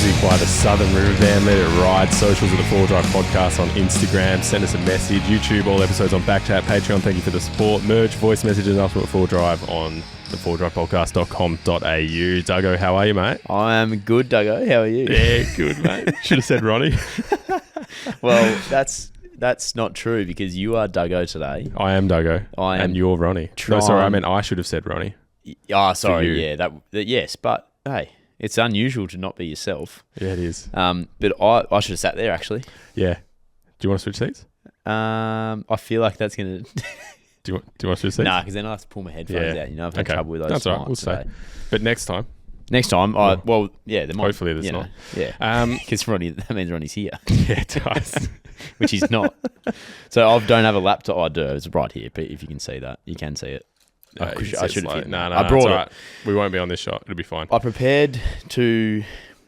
music by the Southern River Band. Let It Ride. Socials of the 4Drive Podcast on Instagram. Send us a message. YouTube, all episodes on BackChat, Patreon. Thank you for the support. Merge voice messages after 4Drive on the 4drivepodcast.com.au. Duggo, how are you, mate? I am good, Duggo. How are you? Yeah, good, mate. Should have said Ronnie. Well, that's not true because you are Duggo today. I am Duggo. And you're Ronnie. No, sorry, I meant I should have said Ronnie. Oh, sorry. Yeah, yes, but hey, it's unusual to not be yourself. Yeah, it is. But I should have sat there actually. Yeah. Do you want to switch seats? I feel like that's gonna. Do you want to switch seats? Nah, because then I have to pull my headphones out. You know, I've had trouble with those. That's all right. We'll say. But next time. Next time, there might. Hopefully there's not. Yeah. Because that means Ronnie's here. Yeah, it does. Which he's not. So I don't have a laptop. I do. It's right here. But if you can see that, you can see it. I should have. No, I brought it. Right. We won't be on this shot. It'll be fine. I prepared to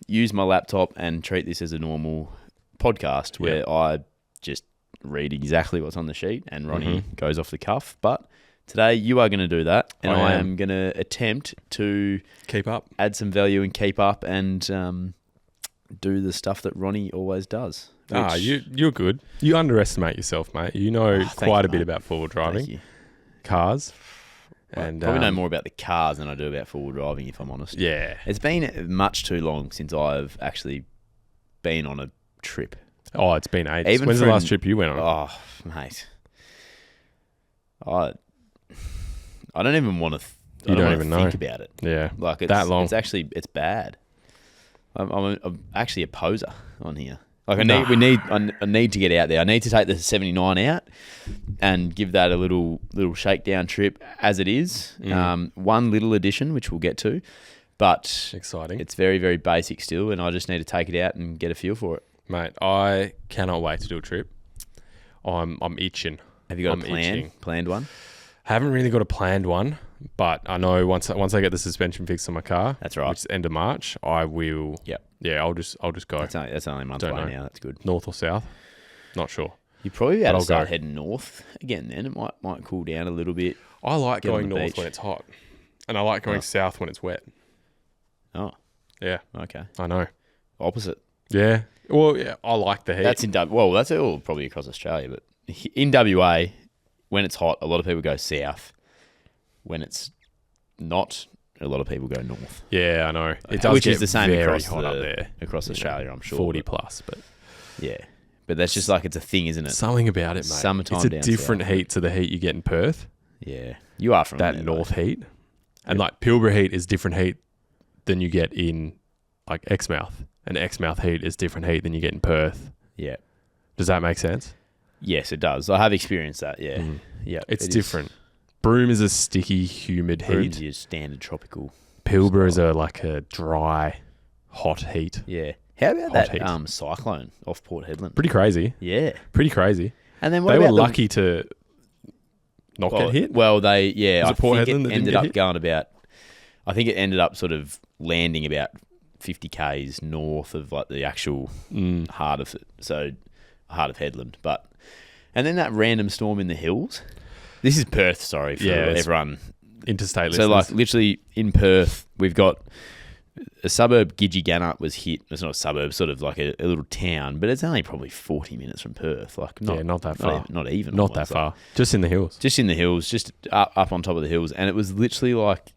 use my laptop and treat this as a normal podcast where I just read exactly what's on the sheet and Ronnie goes off the cuff. But today you are going to do that, and I am going to attempt to keep up, add some value, and keep up, and do the stuff that Ronnie always does. You're good. You underestimate yourself, mate. You know quite a bit about forward driving, cars. And probably know more about the cars than I do about four-wheel driving, if I'm honest. Yeah. It's been much too long since I've actually been on a trip. Oh, it's been ages. When's the last trip you went on? Oh, mate. I don't even want to You don't even think about it. Yeah. Like, it's that long. It's bad. I'm actually a poser on here. Like I need to get out there. I need to take the 79 out and give that a little shakedown trip as it is. One little addition, which we'll get to, but exciting. It's very, very basic still, and I just need to take it out and get a feel for it. Mate, I cannot wait to do a trip. I'm itching. Have you got a planned one? Haven't really got a planned one, but I know once I get the suspension fixed on my car, that's right, which is end of March, I will. Yep. Yeah, I'll just go. That's only a month away now. That's good. North or south? Not sure. You probably ought to start heading north again. Then it might cool down a little bit. I like going north when it's hot, and I like going south when it's wet. Oh, yeah. Okay. I know. Opposite. Yeah. Well, yeah. I like the heat. That's that's all probably across Australia, but in WA, when it's hot, a lot of people go south. When it's not, a lot of people go north. Yeah, I know. It does Which get is the same very across hot up there. Across Australia, I'm sure. 40 plus, but yeah. But that's just like it's a thing, isn't it? Something about it, mate. Summertime it's a different heat to the heat you get in Perth. Yeah. You are from that there, north heat. And like Pilbara heat is different heat than you get in like Exmouth. And Exmouth heat is different heat than you get in Perth. Yeah. Does that make sense? Yes, it does. I have experienced that, yeah. Yeah. It's different. Broome is a sticky, humid heat. Broome's your standard tropical. Pilbara is a dry, hot heat. Yeah. How about that cyclone off Port Hedland? Pretty crazy. Yeah. Pretty crazy. And then they were lucky to not get hit? Well, I think it ended up going about, I think it ended up sort of landing about 50 Ks north of like the actual heart of it. So, heart of Hedland. And then that random storm in the hills. This is Perth, sorry, for everyone. Interstate listeners. So, like, literally in Perth, we've got a suburb, Gidgee was hit. It's not a suburb, sort of like a little town, but it's only probably 40 minutes from Perth. Like, not that far. Not even. Not that far. Just in the hills. Just in the hills, just up on top of the hills. And it was literally like,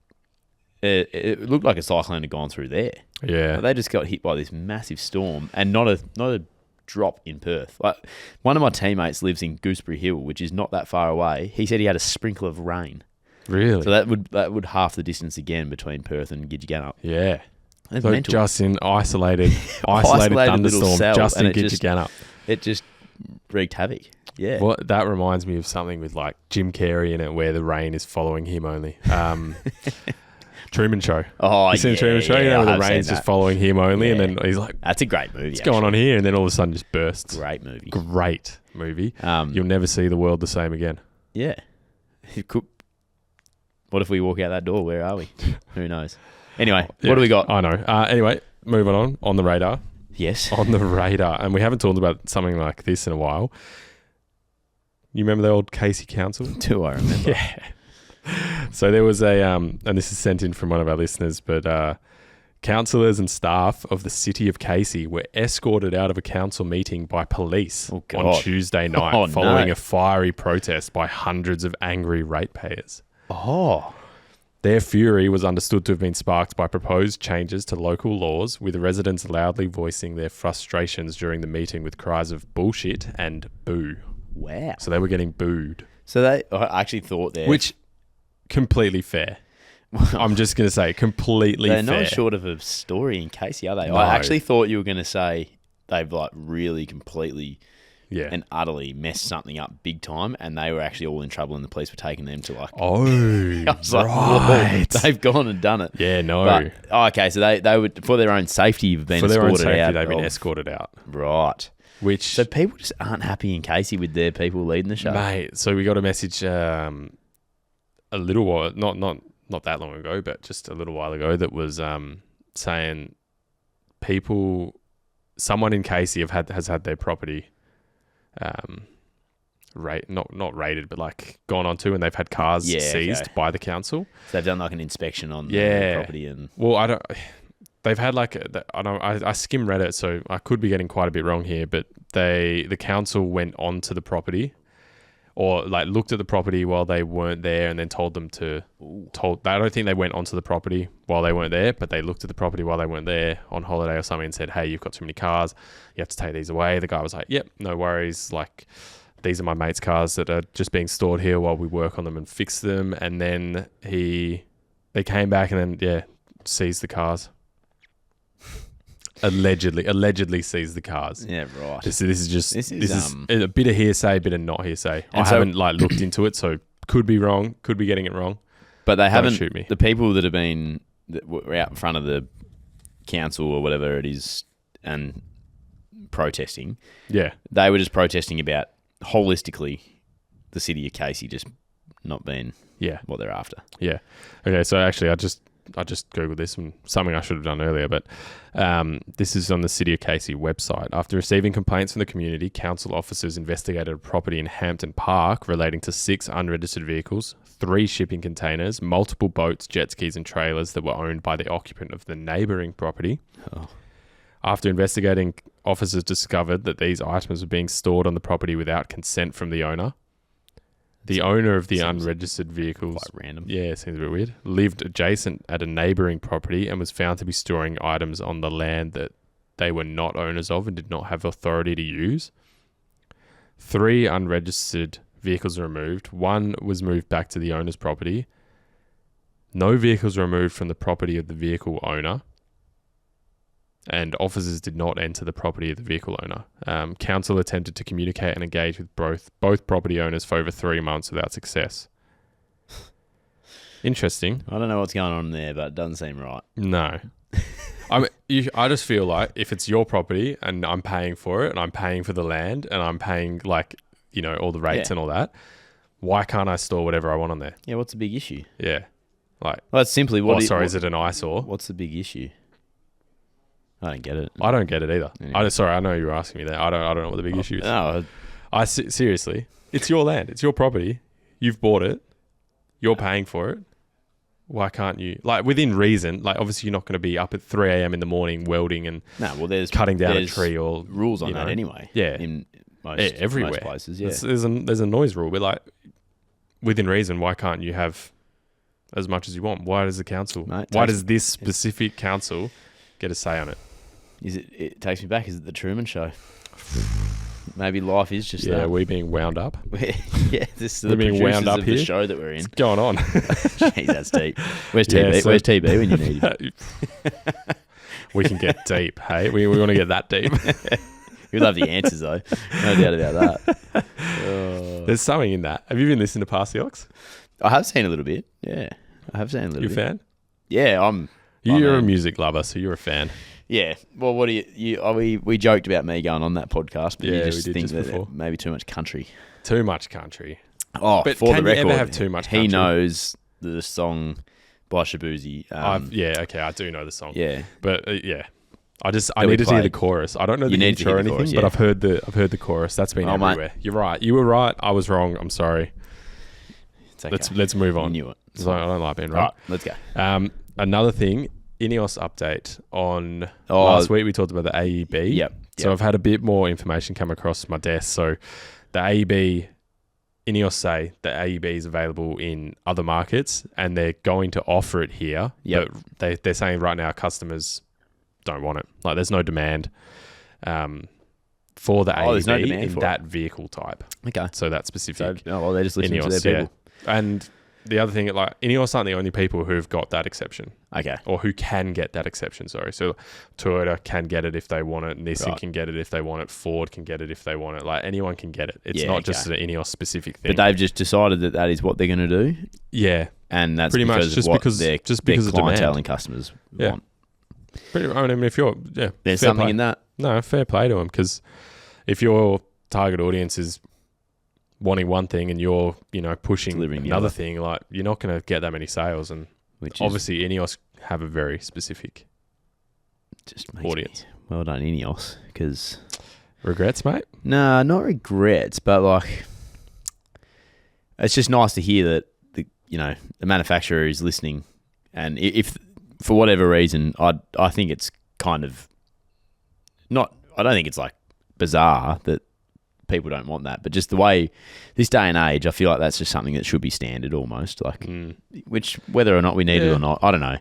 it looked like a cyclone had gone through there. Yeah. Like, they just got hit by this massive storm and not a drop in Perth. Like, one of my teammates lives in Gooseberry Hill, which is not that far away. He said he had a sprinkle of rain. Really? So that would half the distance again between Perth and Gidgee. Yeah. So just in isolated thunderstorm, just in Gidgee. It just wreaked havoc. Yeah. Well, that reminds me of something with like Jim Carrey in it, where the rain is following him only. Truman Show. Oh, you seen Truman Show? Where the rain's just following him only, and then he's like, "That's a great movie. What's going on here?" And then all of a sudden, just bursts. Great movie. Great movie. You'll never see the world the same again. Yeah. What if we walk out that door? Where are we? Who knows? Anyway, what do we got? I know. Anyway, moving on the radar. Yes. On the radar. And we haven't talked about something like this in a while. You remember the old Casey Council? Do I remember? Yeah. So there was and this is sent in from one of our listeners, but Councillors and staff of the city of Casey were escorted out of a council meeting by police on Tuesday night following a fiery protest by hundreds of angry ratepayers. Oh. Their fury was understood to have been sparked by proposed changes to local laws, with residents loudly voicing their frustrations during the meeting with cries of bullshit and boo. Wow. So they were getting booed. So I actually thought there... Which, completely fair. I'm just going to say, completely fair. They're not short of a story in Casey, are they? No. I actually thought you were going to say they've like really completely and utterly messed something up big time, and they were actually all in trouble, and the police were taking them to like... Oh, I was like, right. They've gone and done it. Yeah, no. But, okay, so they would, for their own safety, have been for their own safety, out. They've been escorted out. Right. Which... So people just aren't happy in Casey with their people leading the show. Mate, so we got a message a little while... Not that long ago, but just a little while ago, that was saying someone in Casey has had their property not raided, but like gone onto, and they've had cars seized by the council. So they've done like an inspection on the property, and they've had like I skim Reddit, so I could be getting quite a bit wrong here, but the council went onto the property, or like looked at the property while they weren't there, and then told them to I don't think they went onto the property while they weren't there, but they looked at the property while they weren't there on holiday or something and said, hey, you've got too many cars, you have to take these away. The guy was like, yep, no worries, like these are my mate's cars that are just being stored here while we work on them and fix them. And then they came back and then seized the cars. Allegedly seized the cars. Yeah, right. This is a bit of hearsay, a bit of not hearsay. I haven't looked into it, so could be wrong, could be getting it wrong. But they haven't. Shoot me. The people that were out in front of the council or whatever it is and protesting. Yeah, they were just protesting about holistically the city of Casey just not being what they're after. Yeah. Okay. So actually, I just Googled this, and something I should have done earlier, but this is on the City of Casey website. After receiving complaints from the community, council officers investigated a property in Hampton Park relating to 6 unregistered vehicles, 3 shipping containers, multiple boats, jet skis and trailers that were owned by the occupant of the neighbouring property. Oh. After investigating, officers discovered that these items were being stored on the property without consent from the owner. The owner of the unregistered vehicles, quite random. Yeah, seems a bit weird, lived adjacent at a neighbouring property and was found to be storing items on the land that they were not owners of and did not have authority to use. 3 unregistered vehicles were removed. 1 was moved back to the owner's property. No vehicles were removed from the property of the vehicle owner. And officers did not enter the property of the vehicle owner. Council attempted to communicate and engage with both property owners for over 3 months without success. Interesting. I don't know what's going on there, but it doesn't seem right. No. I just feel like if it's your property and I'm paying for it and I'm paying for the land and I'm paying all the rates and all that, why can't I store whatever I want on there? Yeah, what's the big issue? Yeah. That's simply is it an eyesore? What's the big issue? I don't get it. I don't get it either. Anyway. I know you were asking me that. I don't know what the big issue is. No. Seriously, it's your land. It's your property. You've bought it. You're paying for it. Why can't you, within reason, obviously you're not going to be up at 3 a.m. in the morning welding and there's cutting down a tree or... rules on that anyway. Yeah. In everywhere. most places, yeah. There's a noise rule, but within reason, why can't you have as much as you want? Why does the council... why does this specific council get a say on it? It takes me back. Is it the Truman Show? Maybe life is just that. Yeah, we're being wound up. This is the being wound up of here. The show that we're in. What's going on? Jeez, that's deep. Where's TB? Where's TB when you need him? We can get deep, hey? We want to get that deep. We love the answers, though. No doubt about that. There's something in that. Have you been listening to Past the Ox? I have seen a little bit. Yeah, I have seen a little bit. You a fan? Yeah, You're a music lover, so you're a fan. Yeah. Well, what do you we joked about me going on that podcast, but you just think that maybe too much country. Too much country. Oh, but for can the record, you ever have too much country? He knows the song by Shabuzi. I do know the song. Yeah. But I needed to hear the chorus. I don't know the intro or anything, but I've heard the chorus. That's been everywhere. Mate. You're right. You were right. I was wrong. I'm sorry. It's okay. Let's move on. You knew it. I don't like being wrong. All right, let's go. Another thing Ineos update on last week. We talked about the AEB. Yep. So I've had a bit more information come across my desk. So the AEB, Ineos say the AEB is available in other markets and they're going to offer it here. Yep. But they're saying right now customers don't want it. Like there's no demand for the AEB in that vehicle type. Okay. So that's specific. So, they're just listening Ineos, to their people. Yeah. And the other thing, like Ineos aren't the only people who've got that exception. Okay. Or who can get that exception, sorry. So Toyota can get it if they want it. Nissan can get it if they want it. Ford can get it if they want it. Like anyone can get it. It's not just an Ineos specific thing. But they've just decided that is what they're going to do. Yeah. And that's pretty because much just of what because their clientele and customers want. I mean, if you're, there's something in that. No, fair play to them, because if your target audience is wanting one thing and you're, pushing delivering another thing, like you're not going to get that many sales. And obviously Ineos have a very specific audience. Well done, Ineos, because... Regrets, mate? Nah, not regrets, but like, it's just nice to hear that the manufacturer is listening, and if for whatever reason, I think it's kind of not. I don't think it's like bizarre that people don't want that, but just the way this day and age, I feel like that's just something that should be standard almost. Like, which whether or not we need it or not, I don't know.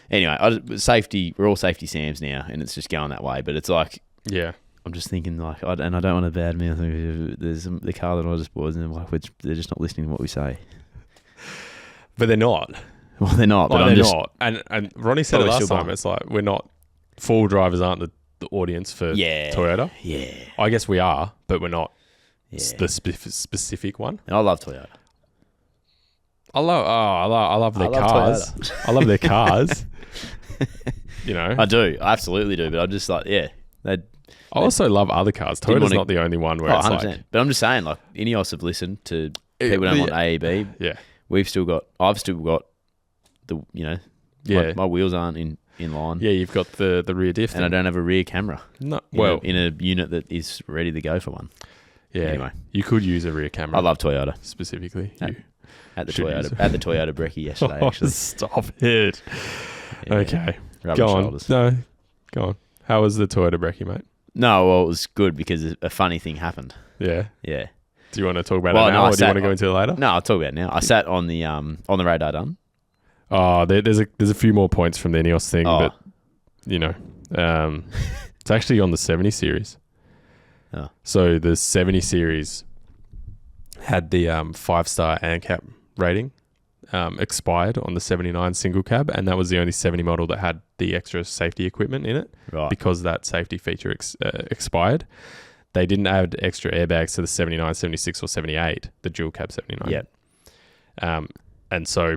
Anyway, safety. We're all safety Sams now, and it's just going that way. But it's like, I'm just thinking like, I don't want to badmouth. There's the car that I just bought, and they're like, they're just not listening to what we say. But they're not. Well, they're not. But they're not. And Ronnie said it last time. It's like we're not. Full drivers aren't the audience for Toyota. Yeah. I guess we are, but we're not the specific one. And I love Toyota. I love their cars. I love their cars. I do. I absolutely do. But I'm just like, I also love other cars. Toyota's not the only one where it's 100%. Like. But I'm just saying, like, Ineos have listened to people don't want AEB. Yeah. I've still got the, my wheels aren't in line. Yeah, you've got the rear diff. And I don't have a rear camera. No, in a unit that is ready to go for one. Yeah. Anyway. You could use a rear camera. I love Toyota. Specifically. At the Toyota brekkie yesterday, actually. Stop it. Yeah. Okay. Rub go on. shoulders. No, go on. How was the Toyota brekkie, mate? No, well, it was good because a funny thing happened. Yeah? Yeah. Do you want to talk about it now, or do you want to go into it later? No, I'll talk about it now. I sat on the radar done. Oh, there's a few more points from the Ineos thing, but it's actually on the 70 series. Oh. So the 70 series had the 5-star ANCAP rating expired on the 79 single cab, and that was the only 70 model that had the extra safety equipment in it, because that safety feature expired. They didn't add extra airbags to the 79, 76 or 78, the dual cab 79. Yeah. And so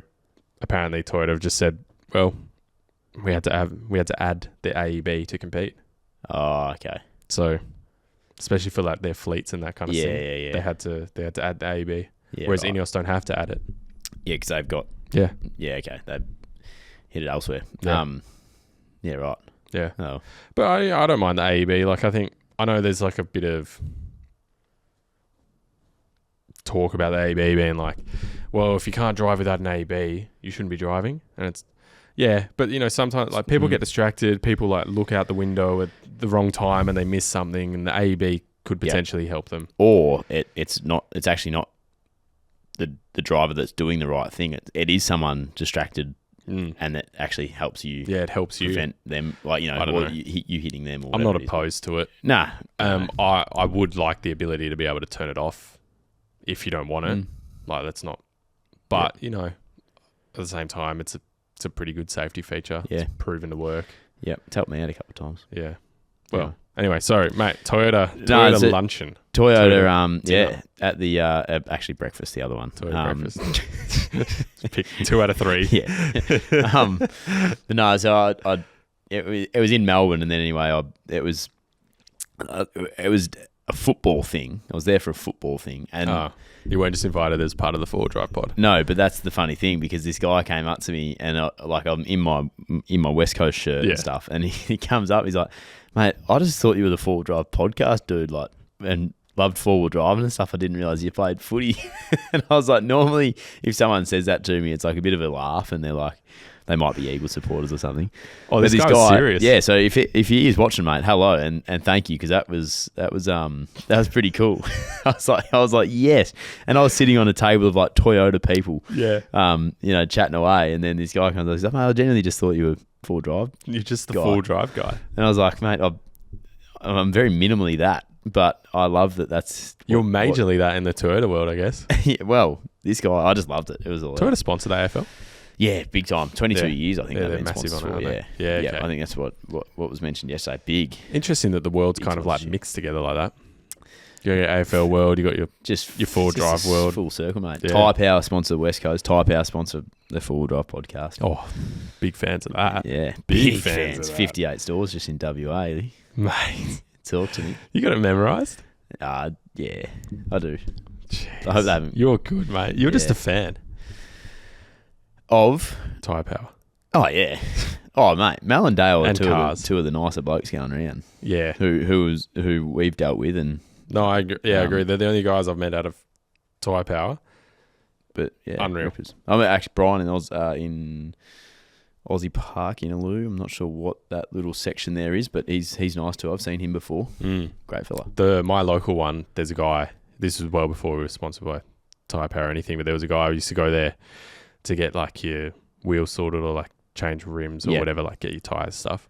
apparently Toyota have just said, well, we had to add the AEB to compete. Oh, okay. So especially for like their fleets and that kind of thing. Yeah. They had to add the AEB. Yeah, whereas Ineos don't have to add it. Yeah, because they've got... Yeah. Yeah, okay. They hit it elsewhere. Yeah. Yeah, right. Yeah. Oh. But I don't mind the AEB. Like, I know there's like a bit of talk about the AEB being like, well, if you can't drive without an AEB, you shouldn't be driving. And it's, but sometimes like people get distracted. People like look out the window at the wrong time and they miss something, and the AEB could potentially help them. Or it's actually not the driver that's doing the right thing. It is someone distracted, and that actually helps you. Yeah, it helps you prevent them, like you hitting them. Or I'm not opposed to it. Nah. I would like the ability to be able to turn it off if you don't want it. Like that's not. But at the same time, it's a pretty good safety feature. Yeah, it's proven to work. Yeah, it's helped me out a couple of times. Yeah. Well, anyway, sorry, mate. Toyota luncheon. Toyota, at the actually breakfast, the other one. Toyota breakfast. Pick 2 out of 3. Yeah. But no, so it was in Melbourne, and then anyway, it was a football thing. I was there for a football thing, and you weren't just invited as part of the 4Drive pod. No, but that's the funny thing, because this guy came up to me, and I'm in my West Coast shirt and stuff, and he comes up, he's like, mate, I just thought you were the 4Drive podcast dude, like, and loved four-wheel driving and stuff. I didn't realise you played footy. And I was like, normally if someone says that to me, it's like a bit of a laugh and they're like, they might be Eagles supporters or something. Oh, this guy's serious. Yeah, so if he is watching, mate, hello and thank you, because that was pretty cool. I was like yes, and I was sitting on a table of like Toyota people, chatting away, and then this guy comes up and says, "Mate, I genuinely just thought you were full drive. You're just the full drive guy." And I was like, "Mate, I'm very minimally that, but I love that. You're majorly that in the Toyota world, I guess." Yeah, well, this guy, I just loved it. It was all Toyota sponsored AFL. Yeah, big time. 22 years, I think. They're massive on it. Yeah, okay. I think that's what was mentioned yesterday. Big. Interesting that the world's kind of like mixed together like that. You got your AFL world, you got your four drive world. Full circle, mate. Yeah. Tyrepower sponsor the West Coast. Tyrepower sponsor the Four Wheel Drive podcast. Oh, big fans of that. Yeah, big fans of that. 58 stores just in WA. Mate, talk to me. You got it memorised? Yeah, I do. Jeez. I hope they haven't. You're good, mate. You're just a fan. Of Tyrepower. Oh yeah. Oh mate, Mal and Dale are and two of the nicer blokes going around. Yeah. Who we've dealt with and no, I agree. Yeah, I agree. They're the only guys I've met out of Tyrepower. But yeah, unreal. Rippers. I mean, actually, Brian in Aussie Park in Aloo. I'm not sure what that little section there is, but he's nice too. I've seen him before. Great fella. My local one. There's a guy. This was well before we were sponsored by Tyrepower or anything, but there was a guy who used to go there to get like your wheels sorted or like change rims or whatever, like get your tyres stuff.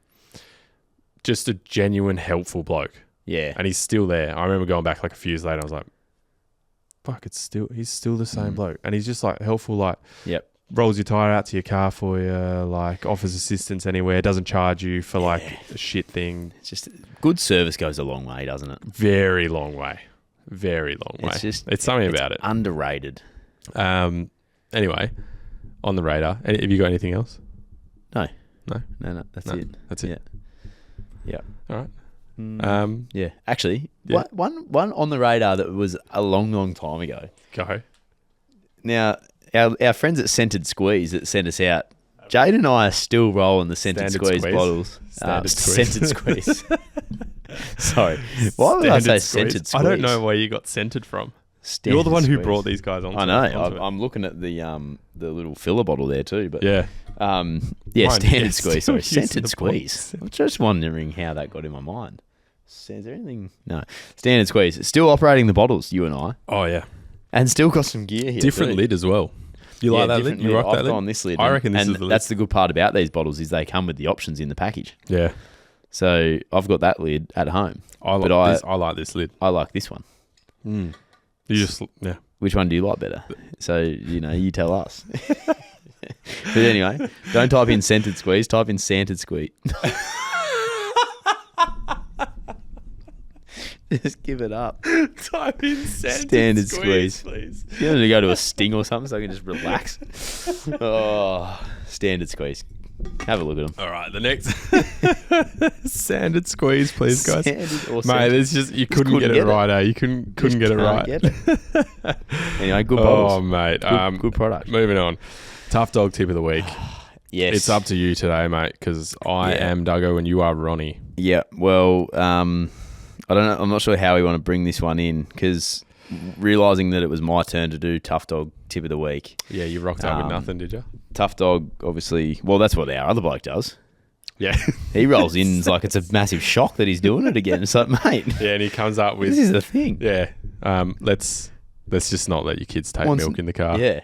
Just a genuine helpful bloke. Yeah. And he's still there. I remember going back like a few years later, I was like, fuck, he's still the same bloke. And he's just like helpful, like rolls your tyre out to your car for you, like offers assistance anywhere, doesn't charge you for like a shit thing. It's just good service goes a long way, doesn't it? Very long way. Very long way. It's something about it. Underrated. Anyway, on the radar. Have you got anything else? No. That's No, it. That's it. Yeah. All right. Yeah. Actually, one on the radar that was a long, long time ago. Go. Now, our friends at Scented Squeeze that sent us out, Jade and I are still rolling the Scented Squeeze bottles. Scented Squeeze. Sorry. Why would I say Scented Squeeze? I don't know where you got scented from. You're the one who brought these guys on. I know. I'm looking at the little filler bottle there too, but Standard Squeeze. Sorry, Scented Squeeze. I'm just wondering how that got in my mind. Is there anything? No. Standard Squeeze. Still operating the bottles, you and I. Oh yeah, and still got some gear here. Different lid as well. You like that lid? You rock that lid? I've gone this lid. I reckon this is the lid. That's the good part about these bottles is they come with the options in the package. Yeah. So I've got that lid at home. I like this lid. I like this one. Which one do you like better? So, you tell us. But anyway, don't type in Scented Squeeze, type in Santed Squeeze. Just give it up. Type in Standard Squeeze, please. You want to go to a sting or something so I can just relax? Oh, Standard Squeeze. Have a look at them. All right, the next Sanded Squeeze, please, guys. Mate, it's just you couldn't get it right, eh? You couldn't get it right. Anyway, good bottles. Oh, mate, good product. Moving on, Tough Dog tip of the week. Yes, it's up to you today, mate, because I am Duggo and you are Ronnie. Yeah, well, I don't know. I'm not sure how we want to bring this one in because realising that it was my turn to do Tough Dog tip of the week. Yeah, you rocked up with nothing, did you? Tough Dog, obviously. Well, that's what our other bloke does. Yeah. He rolls in like it's a massive shock that he's doing it again. It's like, mate. Yeah, and he comes up with... This is the thing. Yeah. Let's just not let your kids take milk in the car. Yeah.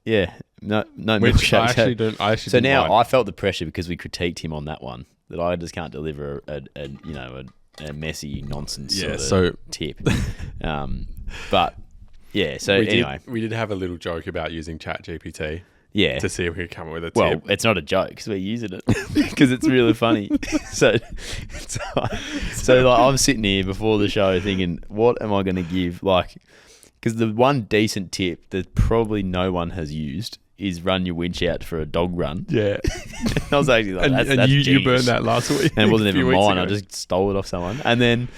Yeah. No milkshakes. I actually now I felt the pressure because we critiqued him on that one that I just can't deliver a messy nonsense sort of tip. But yeah, so anyway. We did have a little joke about using ChatGPT. Yeah. To see if we could come up with a tip. Well, it's not a joke because we're using it because it's really funny. So like I'm sitting here before the show thinking, what am I going to give? Like, because the one decent tip that probably no one has used is run your winch out for a dog run. Yeah. I was actually like, that's you burned that last week. And it wasn't even mine. I just stole it off someone. And then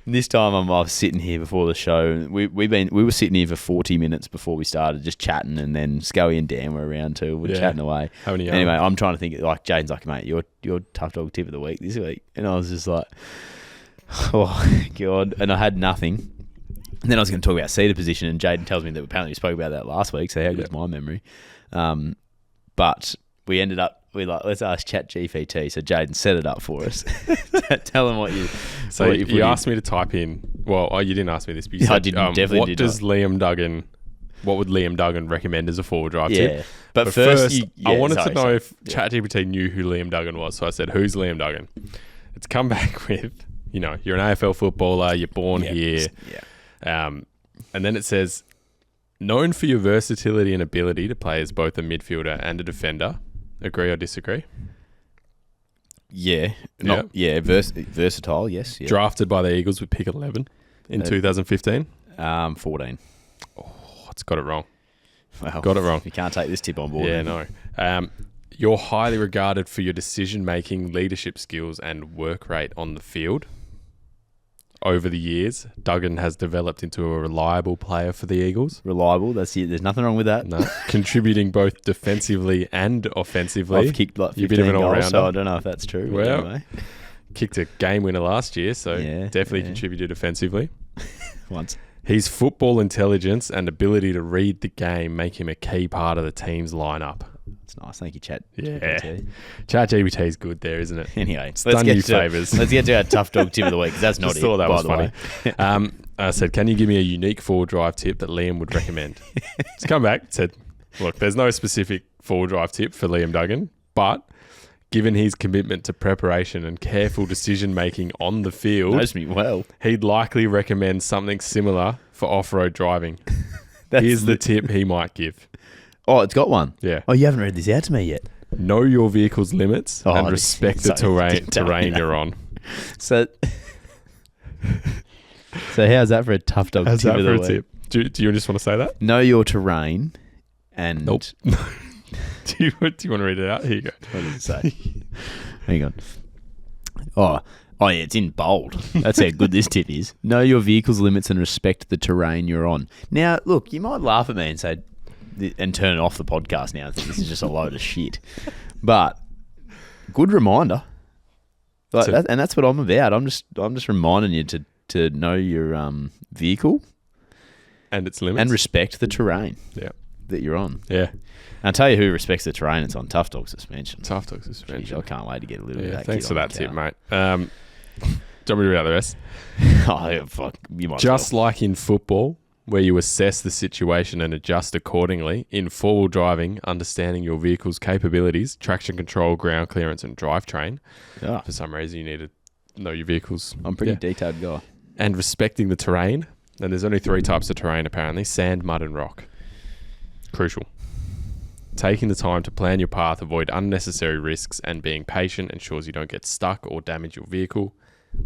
this time I was sitting here before the show. We were sitting here for 40 minutes before we started, just chatting, and then Scully and Dan were around too. We're chatting away. Anyway, I'm trying to think. Like Jaden's like, mate, your Tough Dog tip of the week this week, and I was just like, oh god, and I had nothing. And then I was going to talk about seater position, and Jaden tells me that apparently we spoke about that last week, so how good's my memory? But we ended up, let's ask ChatGPT. So Jaden, set it up for us. Tell him what you... So what you asked me to type in... Well, you didn't ask me this, but you said, definitely did not. What would Liam Duggan recommend as a four-wheel drive Yeah. tip? But first I wanted to know if ChatGPT knew who Liam Duggan was. So I said, who's Liam Duggan? It's come back with, you're an AFL footballer, you're born here. Yeah. And then it says, known for your versatility and ability to play as both a midfielder and a defender. Agree or disagree? Yeah. Versatile, yes. Yeah. Drafted by the Eagles with pick 11 in 2015. 14. Oh, it's got it wrong. Well, got it wrong. You can't take this tip on board. Yeah, no. You're highly regarded for your decision-making, leadership skills, and work rate on the field. Over the years, Duggan has developed into a reliable player for the Eagles. Reliable, that's it. There's nothing wrong with that. No, contributing both defensively and offensively. I've kicked like 15 You're a bit of an all-rounder. So I don't know if that's true. Well, anyway. Kicked a game winner last year, so definitely contributed offensively. Once. His football intelligence and ability to read the game make him a key part of the team's lineup. It's nice. Thank you, Chat. Yeah. ChatGPT is good there, isn't it? Anyway, it's done you favours. Let's get to our tough dog tip of the week, because that's not Just thought that by was the funny. way. I said, can you give me a unique four-wheel drive tip that Liam would recommend? It's come back, said, look, there's no specific four-wheel drive tip for Liam Duggan, but given his commitment to preparation and careful decision-making on the field, knows me well. He'd likely recommend something similar for off-road driving. Here's the tip he might give. Oh, it's got one? Yeah. Oh, you haven't read this out to me yet. Know your vehicle's limits and respect the terrain you're on. So how's that for a tough dog how's tip that of for the a week? tip? Do you just want to say that? Know your terrain and... Nope. Do you want to read it out? Here you go. What does it say? Hang on. Oh, yeah, it's in bold. That's how good this tip is. Know your vehicle's limits and respect the terrain you're on. Now, look, you might laugh at me and say... and turn off the podcast now and think this is just a load of shit. But good reminder. And that's what I'm about. I'm just reminding you to know your vehicle and its limits and respect the terrain that you're on. Yeah. And I'll tell you who respects the terrain. It's on Tough Dog Suspension. Tough Dog Suspension. Jeez, I can't wait to get a little bit of that. Thanks for that tip, mate. Do you want me to read out the rest? Oh, yeah, fuck. You might just like in football, where you assess the situation and adjust accordingly, in four-wheel driving, understanding your vehicle's capabilities, traction control, ground clearance, and drivetrain. Yeah. For some reason, you need to know your vehicles. I'm a pretty detailed guy. And respecting the terrain. And there's only 3 types of terrain, apparently. Sand, mud, and rock. Crucial. Taking the time to plan your path, avoid unnecessary risks, and being patient ensures you don't get stuck or damage your vehicle.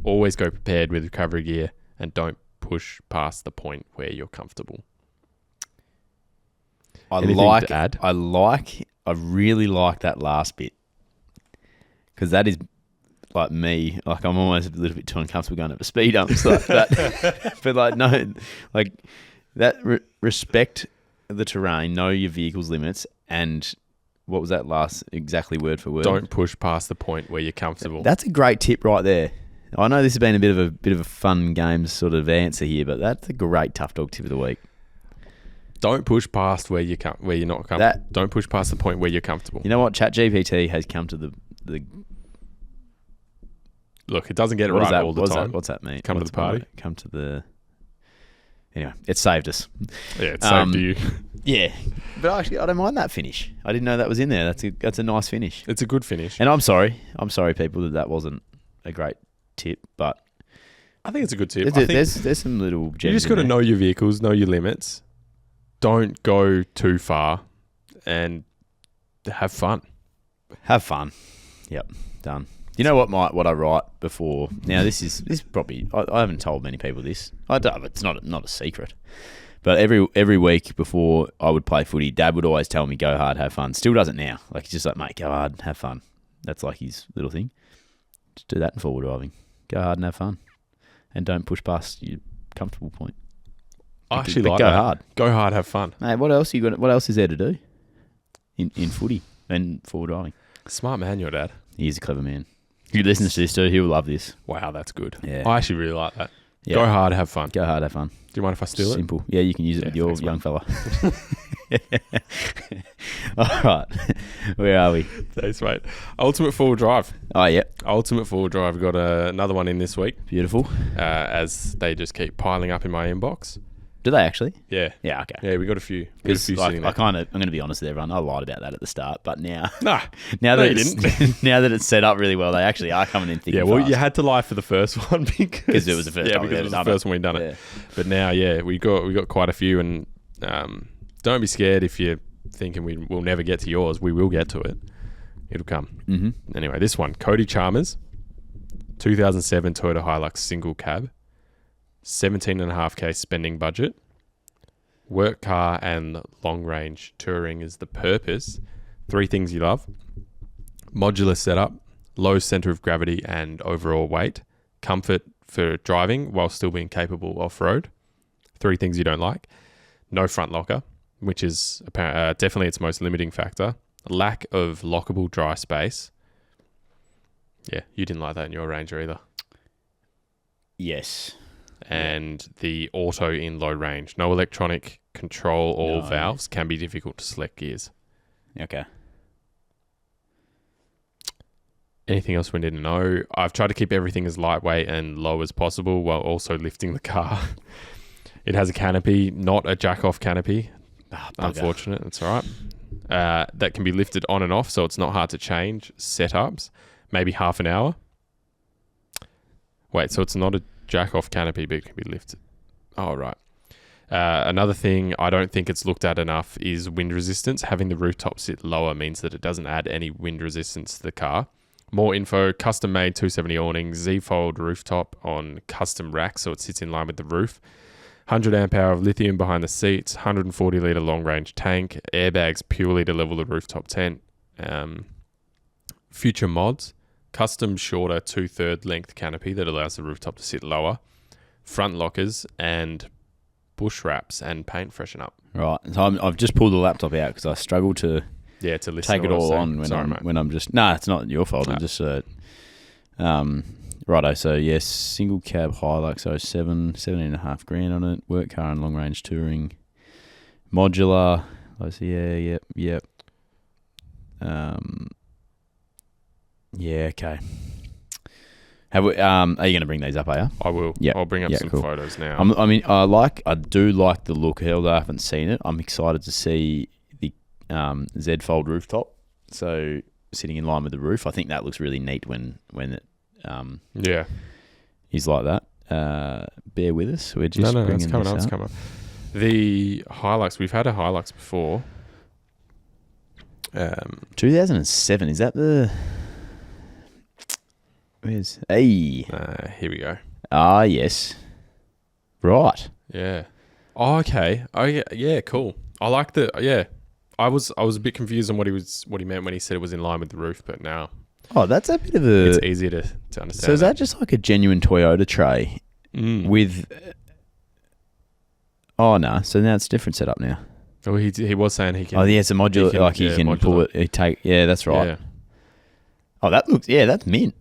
Always go prepared with recovery gear and don't push past the point where you're comfortable. I really like that last bit, because that is like me. Like, I'm almost a little bit too uncomfortable going over speed humps like that. But like, no, like that respect the terrain, know your vehicle's limits, and what was that last exactly word for word? Don't push past the point where you're comfortable. That's a great tip right there. I know this has been a bit of a fun games sort of answer here, but that's a great tough dog tip of the week. Don't push past where you're not comfortable. Don't push past the point where you're comfortable. You know what? ChatGPT has come to the look. It doesn't get it right all the time. What's that mean? Come to the party. Come to the. Anyway, it saved us. Yeah, it saved you. Yeah, but actually, I don't mind that finish. I didn't know that was in there. That's a nice finish. It's a good finish. And I'm sorry, people, that wasn't a great tip, but I think it's a good tip. There's some little gems. You just got to know your vehicles, know your limits. Don't go too far, and have fun. Have fun. Yep, done. You know what I write before? Now this is probably I haven't told many people this. It's not a secret. But every week before I would play footy, Dad would always tell me, "Go hard, have fun." Still does it now. Like, he's just like, "Mate, go hard, have fun." That's like his little thing. Just do that in forward driving. Go hard and have fun, and don't push past your comfortable point. I actually like go that. hard. Go hard, have fun. Mate, what else you got? What else is there to do in footy and forward driving? Smart man, your dad. He's a clever man. If he listens to this too, he'll love this. Wow, that's good. Yeah. I actually really like that. Yeah. Go hard, have fun. Go hard, have fun. Do you mind if I steal it? Simple. Yeah, you can use it with your thanks, young mate. fella. All right. Where are we? Thanks, mate. Ultimate four-wheel drive. Oh, yeah. Ultimate four-wheel drive. We've got another one in this week Beautiful. as they just keep piling up in my inbox. Do they actually? Yeah. Yeah, okay. Yeah, we got a few. Because sitting there. I'm going to be honest with everyone. I lied about that at the start, but now, Nah. now No, that you it's, didn't. now that it's set up really well, they actually are coming in thick Yeah, and well, fast. you had to lie for the first one because it was the first yeah, time because we've it was ever the done first one we've done Yeah. it. But now, yeah, we got quite a few, and don't be scared if you're thinking we'll never get to yours. We will get to it. It'll come. Mm-hmm. Anyway, this one, Cody Chalmers, 2007 Toyota Hilux single cab, 17.5K spending budget. Work car and long range touring is the purpose. 3 things you love: modular setup, low center of gravity and overall weight, comfort for driving while still being capable off-road. 3 things you don't like: no front locker, which is definitely its most limiting factor. Lack of lockable dry space. Yeah, you didn't like that in your Ranger either. Yes. And the auto in low range. No electronic control or valves. Can be difficult to select gears. Okay. Anything else we need to know? I've tried to keep everything as lightweight and low as possible while also lifting the car. It has a canopy, not a jack-off canopy. Unfortunate. That's all right. That can be lifted on and off, so it's not hard to change. Setups, maybe half an hour. Wait, so it's not a jack-off canopy, but it can be lifted. Oh, right. Another thing I don't think it's looked at enough is wind resistance. Having the rooftop sit lower means that it doesn't add any wind resistance to the car. More info: custom-made 270 awning, Z-fold rooftop on custom rack, so it sits in line with the roof. 100 amp hour of lithium behind the seats, 140 litre long-range tank, airbags purely to level the rooftop tent. Future mods: custom shorter 2/3 length canopy that allows the rooftop to sit lower, front lockers, and bush wraps and paint freshen up. Right. So I've just pulled the laptop out because I struggle to To listen take to it what I was all saying. on Sorry, mate. when I'm just... Nah, it's not your fault. No. I'm just... righto. So, yes, single cab Hilux 07, 17.5 grand on it. Work car and long range touring. Modular. I see. Yeah, yep. Yeah, okay. Are you going to bring these up, are you? I will. Yeah. I'll bring up some cool. photos now. I do like the look. Although I haven't seen it, I'm excited to see the Z-fold rooftop. So sitting in line with the roof, I think that looks really neat when it is like that. Bear with us. We're just no, bringing it's coming this up. It's up. coming up. The Hilux, we've had a Hilux before. 2007. Is that the? Where's? Hey. Here we go. Ah, yes. Right. Yeah. Oh, okay. Oh, yeah. Cool. I like the. Yeah. I was a bit confused on what he meant when he said it was in line with the roof, but now Oh, that's a bit of a. it's easier to understand. So is that just like a genuine Toyota tray with? Oh no! So now it's a different setup now. Oh, he was saying he can. Oh yeah, it's a modular. You can modular. pull it. Yeah, that's right. Yeah. Oh, that looks. Yeah, that's mint.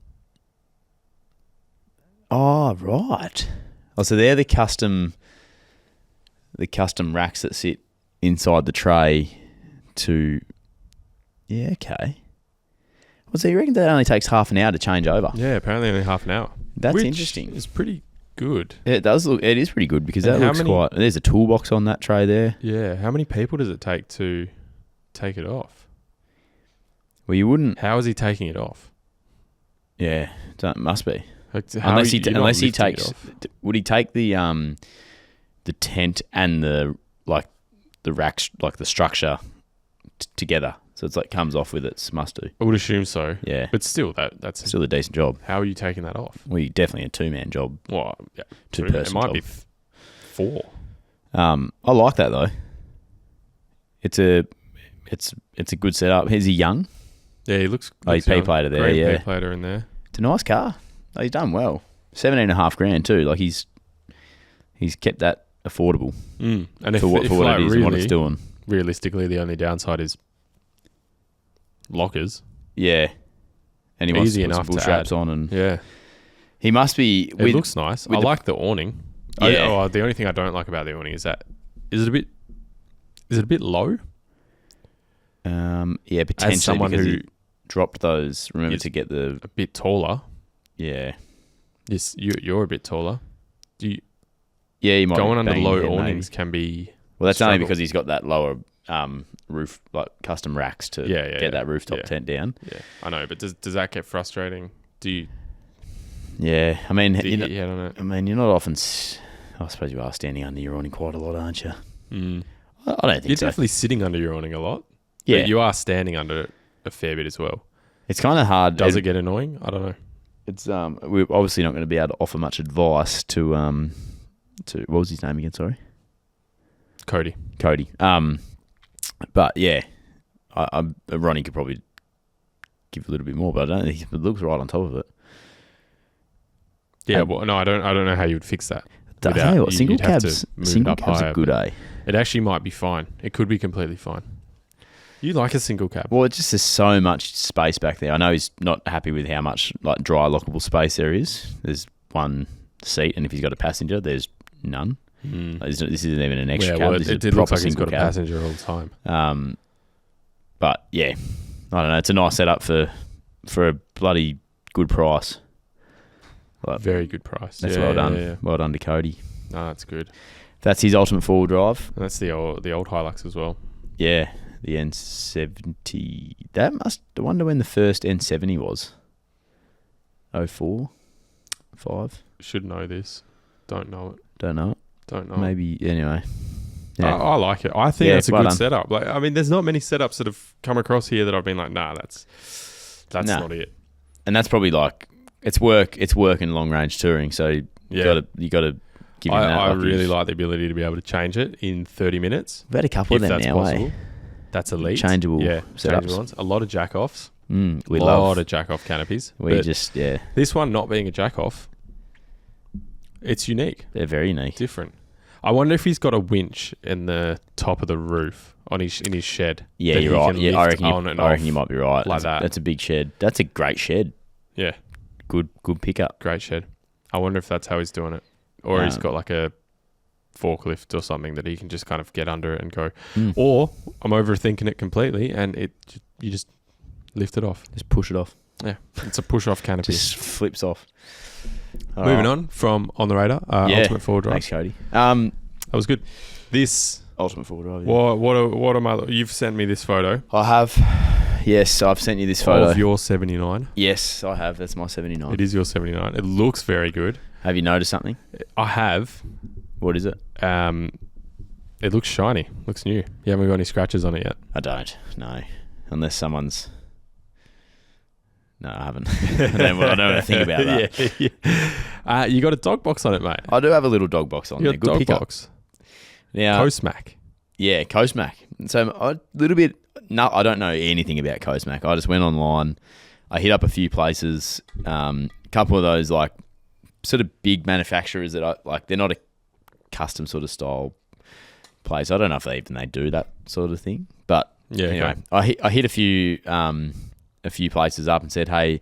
Oh right. Oh, so they're the custom racks that sit inside the tray. Yeah, okay. Well, so you reckon that only takes half an hour to change over? Yeah, apparently only half an hour. That's Which interesting. It's pretty good. It does look. It is pretty good because And that how looks many- quite. There's a toolbox on that tray there. Yeah. How many people does it take to take it off? Well, you wouldn't. How is he taking it off? Yeah, it must be. Like, how Unless you're not he lifting it takes. off? Would he take the tent and the racks, like the structure together? So it's like comes off with its must do. I would assume so. Yeah, But still, that's still a decent job. how are you taking that off? Well, definitely a 2-man job. Well, yeah, Two-person It might job. be 4. I like that though. It's a good setup. Is he young? Yeah, he looks. Oh, he's P-plater there, Green yeah. P-plater in there. It's a nice car. Oh, he's done well. 17.5 grand too. Like he's kept that affordable And if, for what if it like, is really, and what it's doing. realistically, the only downside is lockers. Yeah. And he wants Easy to put some enough to bull straps add. on and Yeah. He must be. It looks nice. I like the awning. Yeah. The only thing I don't like about the awning is it a bit low? Yeah, potentially. As someone because who he dropped those. Remember to get the a bit taller. Yeah. Yes, you're a bit taller. Yeah, you might going under bang low there, awnings maybe. can be. Well, that's struggle. only because he's got that lower roof, like custom racks to get that rooftop tent down. Yeah, I know, but does that get frustrating? Do you? Yeah, I mean, I don't know. I mean, you're not often. I suppose you are standing under your awning quite a lot, aren't you? Mm. I don't think You're so. definitely sitting under your awning a lot. Yeah, but you are standing under it a fair bit as well. It's kind of hard. Does it get annoying? I don't know. It's we're obviously not going to be able to offer much advice to what was his name again? Sorry, Cody. But yeah, Ronnie could probably give a little bit more, but I don't think it looks right on top of it. Yeah, well, no, I don't know how you would fix that. I tell you what, single cabs higher, are good, eh? It actually might be fine. It could be completely fine. You like a single cab? Well, it's just there's so much space back there. I know he's not happy with how much like dry lockable space there is. There's one seat, and if he's got a passenger, there's none. Like, this isn't even an extra cab. This is it looks like he's got a passenger all the time. But yeah, I don't know. It's a nice setup for a bloody good price. Like, very good price. That's well done. Yeah. Well done to Cody. No, that's good. That's his ultimate four-wheel drive. And that's the old Hilux as well. Yeah, the N70. I wonder when the first N70 was. 04? 5? Should know this. Don't know it. Don't know it. Don't know. Maybe anyway. Yeah. I like it. I think that's a well good done. setup. Like, I mean, there's not many setups that have come across here that I've been like, nah, that's not it. And that's probably like it's working long range touring. So you got to give him that. I really like the ability to be able to change it in 30 minutes. We've had a couple of them now. Possible. That's elite. Changeable changeable ones. A lot of jack offs. We a lot of jack off canopies. This one not being a jack off, it's unique. They're very unique. Different. I wonder if he's got a winch in the top of the roof in his shed. Yeah, you're right. Yeah, I reckon you might be right. Like that. That's a big shed. That's a great shed. Yeah. Good pickup. Great shed. I wonder if that's how he's doing it. Or he's got like a forklift or something that he can just kind of get under it and go. Or I'm overthinking it completely and you just lift it off. Just push it off. Yeah. It's a push off canopy. Just flips off. Moving on from On the Radar, Ultimate Four-Wheel Drive. Thanks, Cody. That was good. This Ultimate Four-Wheel Drive. Yeah. What am I? You've sent me this photo. I have. Yes, I've sent you this photo of your 79. Yes, I have. That's my 79. It is your 79. It looks very good. Have you noticed something? I have. What is it? It looks shiny. Looks new. You haven't got any scratches on it yet. I don't. No, unless someone's. No, I haven't. I don't want to think about that. Yeah. You got a dog box on it, mate. I do have a little dog box on there. Good pickup. Box. Now, Cosmac. Yeah, Cosmac. So a little bit. No, I don't know anything about Cosmac. I just went online. I hit up a few places. A couple of those like sort of big manufacturers that I like. They're not a custom sort of style place. I don't know if they do that sort of thing. But yeah, anyway, okay. I hit a few places up and said, hey,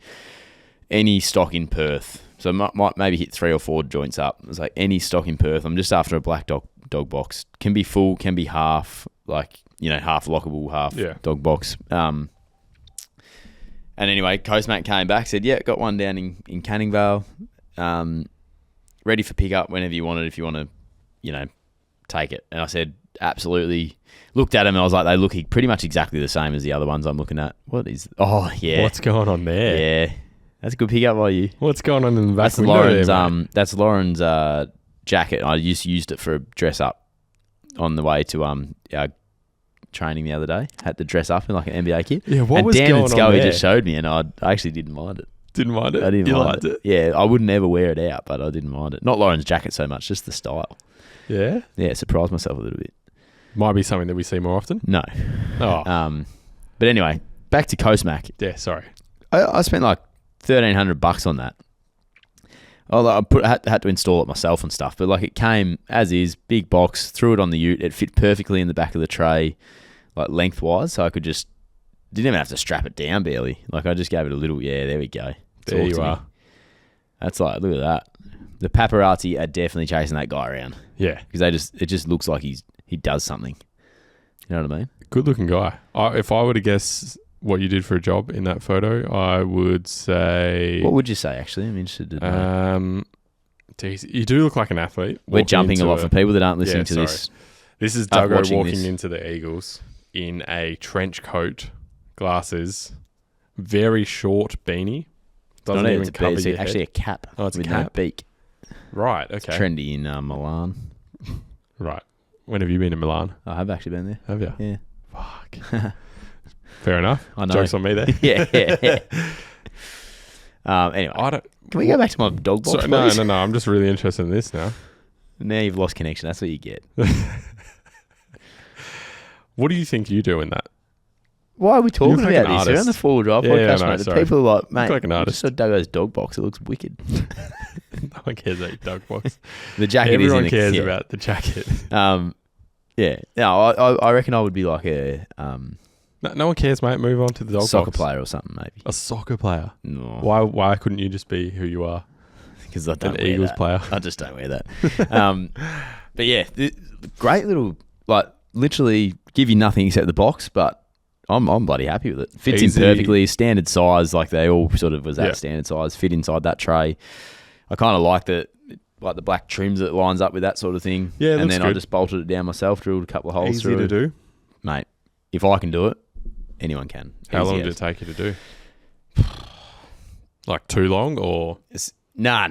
any stock in Perth. So might maybe hit 3 or 4 joints up. It was like any stock in Perth. I'm just after a black dog box. Can be full, can be half, like, half lockable, half dog box. And anyway, Cosmac came back, said, yeah, got one down in Canning Vale. Ready for pickup whenever you want it, if you want to, take it. And I said, absolutely. Looked at them and I was like, they look pretty much exactly the same as the other ones I'm looking at. What is... Oh, yeah. What's going on there? Yeah. That's a good pickup by you. What's going on in the back that's Lauren's there, that's Lauren's jacket. I just used it for a dress up on the way to training the other day. Had to dress up in like an NBA kit. Yeah, what and was Dan going and Scully on there? just showed me and I actually didn't mind it. Didn't mind it? I didn't you mind liked it? Yeah, I wouldn't ever wear it out, but I didn't mind it. Not Lauren's jacket so much, just the style. Yeah? Yeah, surprised myself a little bit. Might be something that we see more often. No. Oh. But anyway, back to Cosmac. Yeah, sorry. I spent like $1,300 on that. I had to install it myself and stuff, but like it came as is, big box, threw it on the ute. It fit perfectly in the back of the tray, like lengthwise, so I could just didn't even have to strap it down barely. Like I just gave it a little, there we go. There you are. That's like, look at that. The paparazzi are definitely chasing that guy around. Yeah. Because it just looks like he does something. You know what I mean? Good looking guy. If I were to guess what you did for a job in that photo, I would say... What would you say, actually? I'm interested to know. Geez, you do look like an athlete. We're jumping a lot for people that aren't listening to this. This is Duggo walking into the Eagles in a trench coat, glasses, very short beanie. Doesn't even cover your head. It's actually a cap. Oh, it's with a cap. No beak. Right, okay. It's trendy in Milan. Right. When have you been in Milan? I have actually been there. Have you? Yeah. Fuck. Fair enough. I know. Joke's on me there. Yeah. Anyway, can we go back to my dog box, please? No. I'm just really interested in this now. Now you've lost connection. That's what you get. What do you think you do in that? Why are we talking like about this? We're on the Four Wheel Drive podcast, no, mate. The sorry. people are like, mate, like an artist. I just saw Duggo's dog box. It looks wicked. No one cares about your dog box. The jacket Everyone cares about the jacket. Yeah. No, I reckon I would be like a No one cares, mate. Move on to the dog soccer box. player or something, maybe. A soccer player? No. Why couldn't you just be who you are? Because I don't An wear Eagles that. player. I just don't wear that. But yeah, great little, like, literally give you nothing except the box, but I'm bloody happy with it. Fits Easy. in perfectly, standard size, like they all sort of was that standard size, fit inside that tray. I kind of like the black trims that lines up with that sort of thing. Yeah, and looks then good. I just bolted it down myself, drilled a couple of holes Easy through to it. do. Mate, if I can do it, anyone can. How Easy long did as. it take you to do? Like too long or Nah.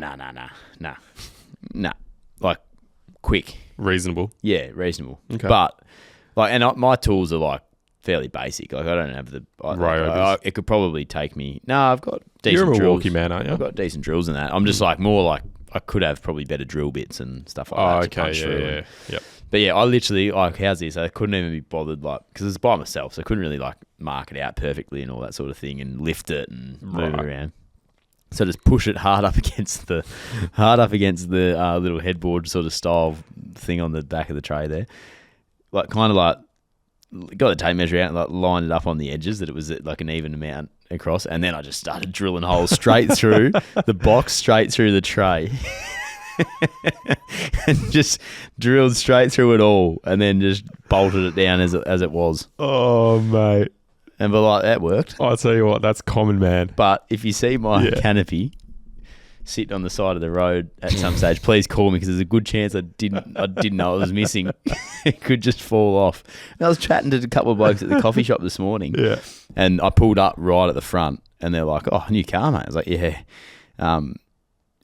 Like quick. reasonable? Yeah, reasonable. Okay. But my tools are like fairly basic. Like I don't have the it could probably take me. No, I've got decent You're a drills. Milwaukee man, aren't you? I've got decent drills in that. I'm just like more like I could have probably better drill bits and stuff like that. To punch through and- Yep. But yeah, I literally like how's this? I couldn't even be bothered because it's by myself, so I couldn't really like mark it out perfectly and all that sort of thing and lift it and move it around. So just push it hard up against the little headboard sort of style thing on the back of the tray there. Like kind of like got the tape measure out and like lined it up on the edges that it was like an even amount across, and then I just started drilling holes straight through the box, straight through the tray. And just drilled straight through it all and then just bolted it down as it was. Oh, mate. And but like that worked. I'll tell you what, that's common, man. But if you see my canopy sitting on the side of the road at some stage, please call me because there's a good chance I didn't know it was missing. It could just fall off. And I was chatting to a couple of blokes at the coffee shop this morning. Yeah. And I pulled up right at the front and they're like, "Oh, new car, mate." I was like, "Yeah." And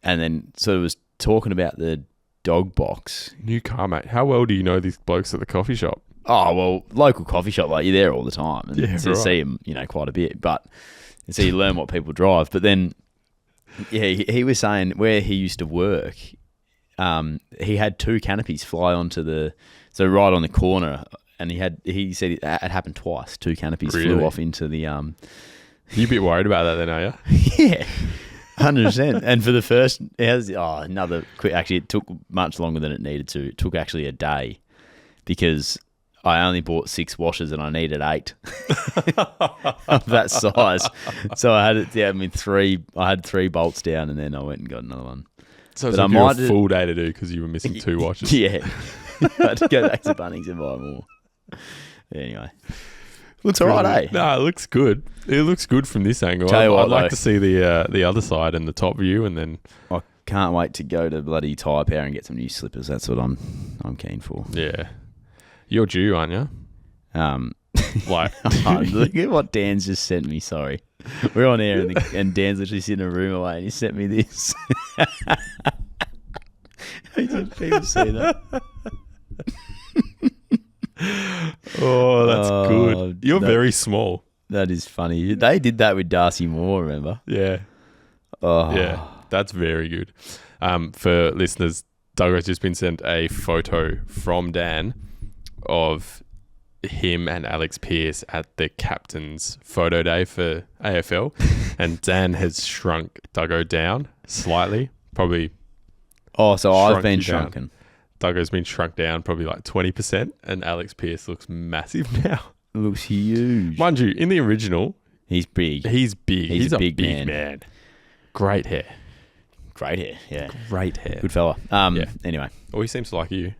then sort of was talking about the dog box. New car, mate. How well do you know these blokes at the coffee shop? Oh, well, local coffee shop, like you're there all the time. And so you right. see them, quite a bit. But so you learn what people drive. But then, he was saying where he used to work, he had two canopies fly onto so right on the corner. And he said it happened twice. Two canopies flew off into the... You a bit worried about that then, are you? Yeah. 100%. And for the first, another quick. Actually, it took much longer than it needed to. It took actually a day because I only bought 6 washers and I needed 8 of that size. So I had I had 3 bolts down and then I went and got another one. So it took you a full day to do because you were missing 2 washers. Yeah. I had to go back to Bunnings and buy more. Anyway. Looks alright, eh? No, it looks good. It looks good from this angle. Tell you what, I'd like to see the other side and the top view, and then I can't wait to go to bloody Tyrepower and get some new slippers. That's what I'm keen for. yeah, you're due, aren't you? Like, Look at what Dan's just sent me. Sorry, we're on air and Dan's literally sitting in a room away, and he sent me this. Did people see that? Oh, that's good. You're very small. That is funny. They did that with Darcy Moore, remember? Yeah. Oh. Yeah, that's very good. For listeners, Duggo's just been sent a photo from Dan of him and Alex Pearce at the captain's photo day for AFL, and Dan has shrunk Duggo down slightly, probably. Oh, so I've been shrunken. Duggo's been shrunk down probably like 20%, and Alex Pearce looks massive now. It looks huge. Mind you, in the original, he's big. He's big. He's a big man. Great hair. Great hair. Yeah. Great hair. Good fella. Yeah. Anyway. Well, he seems to like you.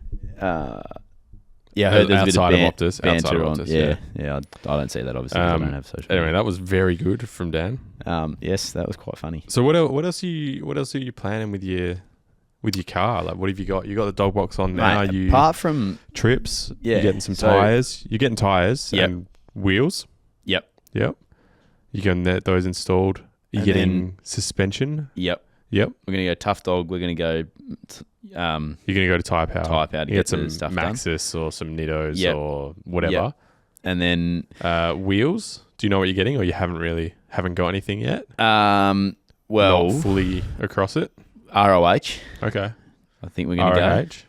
Yeah, I heard there's a bit of Outside of Optus. banter Outside of on. Optus, Yeah. I don't see that, obviously, 'cause I don't have social media. Anyway, that was very good from Dan. Yes, that was quite funny. So what else are you planning with your car? Like, what have you got? You got the dog box on now. Mate, apart from trips, Yeah, you're getting some so- tires. You're getting tires Yep. and wheels. Yep. You're getting those installed. You're And getting suspension. Yep. Yep. We're gonna go tough dog. We're gonna go. You're going to go to Tyrepower. Tyrepower to get get some the stuff done. Maxxis or some Nittos Yep. or whatever. Yep. And then Wheels. Do you know what you're getting, or you haven't got anything yet? well, Not fully across it. ROH. Okay. I think we're gonna ROH.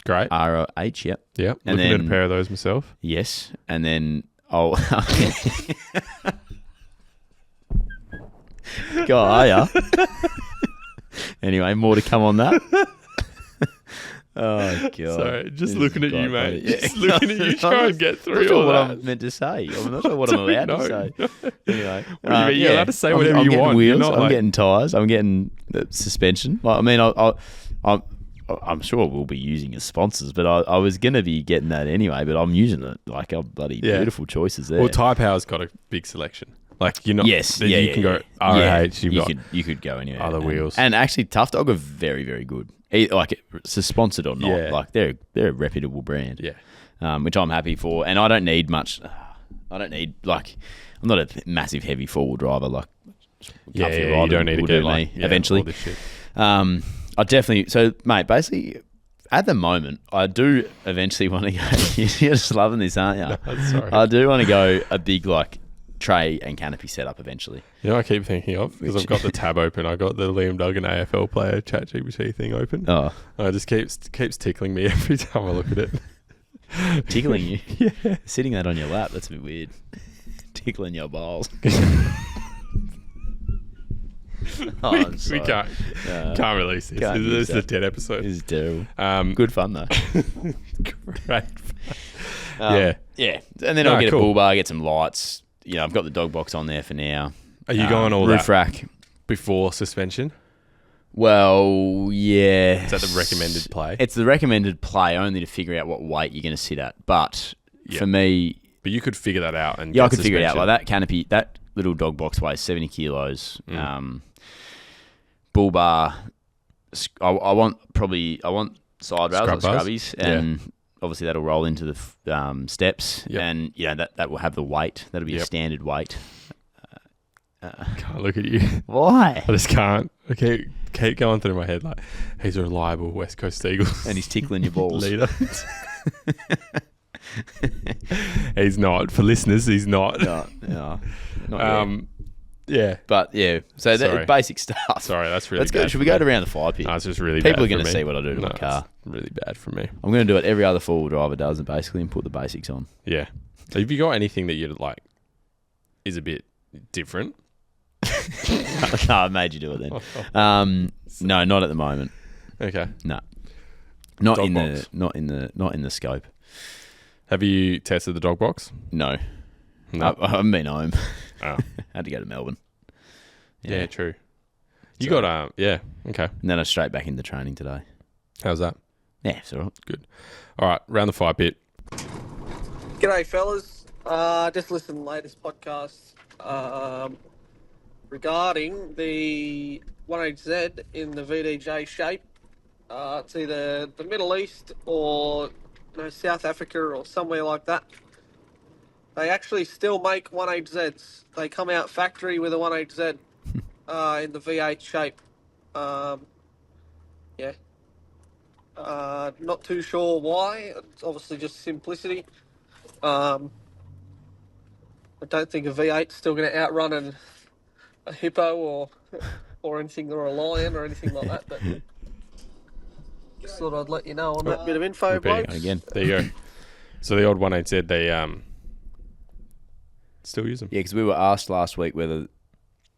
Great. go ROH. Yep. Yep. And Looking at a then- pair of those myself. Yes. And then I'll. Go, are ya? Anyway, more to come on that. Oh god! Sorry, just This looking is at you, quite mate. funny. Just looking at you, I'm trying to not- get through not sure all what that. I'm meant to say. I'm not sure what I'm allowed to say. Anyway, You're allowed to say whatever I'm you getting want. Wheels, You're not I'm like- getting tires. I'm getting the suspension. Like, I mean, I'm sure we'll be using as sponsors, but I was gonna be getting that anyway. But I'm using it. Like, bloody Yeah. beautiful choices there. Well, Tyrepower's got a big selection. Like, you're not. Yes, You can go ROH. You've got. you could go anywhere. other wheels. And actually, Tough Dog are very, very good. Like, sponsored or not, Yeah. like they're a reputable brand. Yeah. Which I'm happy for. And I don't need much. I don't need, like, I'm not a massive heavy four-wheel driver. Like, Yeah, Tuffy you Rider don't need to will get do like me eventually. all this shit. I definitely. So, mate, basically, at the moment, I do eventually want to go. You're just loving this, aren't you? No, sorry. I do want to go a big, like, tray and canopy setup eventually. You know what I keep thinking of? Because I've got the tab open. I got the Liam Duggan AFL player ChatGPT thing open. Oh, And it just keeps tickling me every time I look at it. tickling you. Yeah. Sitting that on your lap, that's a bit weird. Tickling your balls. Oh, I'm We sorry. can't release this. can't This use is a that. dead episode. This is terrible. Good. Good fun though. Great. Yeah. Yeah. And then I'll No, get cool. a bull bar, get some lights. You know, I've got the dog box on there for now. Are you going all roof that rack? before suspension? Well, yeah. Is that the recommended play? It's the recommended play only to figure out what weight you're going to sit at. But Yeah. for me, But you could figure that out. And yeah, I get could figure it out. suspension. Like that canopy, that little dog box weighs 70 kilos. Mm. Bull bar, I want side rails, Scrub like bars? scrubbies, and obviously that'll roll into the steps, Yep. and you know that will have the weight. That'll be a Yep. standard weight. Can't look at you. Why? I just can't. I keep going through my head like he's a reliable West Coast Eagles And he's tickling your balls. leader. He's not. For listeners, he's not. No, not yet. Yeah. But yeah, so Sorry. that basic stuff. Sorry, that's really Let's bad. go. Should we go around the fire pit? No, it's just really bad. People are going going to to see what I do to my car. It's really bad for me. I'm going to do what every other four-wheel driver does, and basically put the basics on. Yeah. Have you got anything that you like is a bit different? No, I made you do it then. No, not at the moment. Okay. No, not Dog in box. not in the scope. Have you tested the dog box? No, No. I haven't been home. Oh. Had to go to Melbourne. Yeah, true. You So- got yeah. Okay. And then I straight back into training today. How's that? Yeah, it's all right. All right, round the fire pit. G'day, fellas. Just listened to the latest podcast regarding the 18Z in the VDJ shape. It's either the Middle East or South Africa or somewhere like that. They actually still make 18Zs. They come out factory with a 18Z in the V8 shape. Yeah. Not too sure why. It's obviously just simplicity. I don't think a V8's still going to outrun a hippo or anything, or a lion or anything like that. But just thought I'd let you know on that bit of info, Repeating blokes. Again. There you go. So the old 18Z, they still use them. Yeah, because we were asked last week whether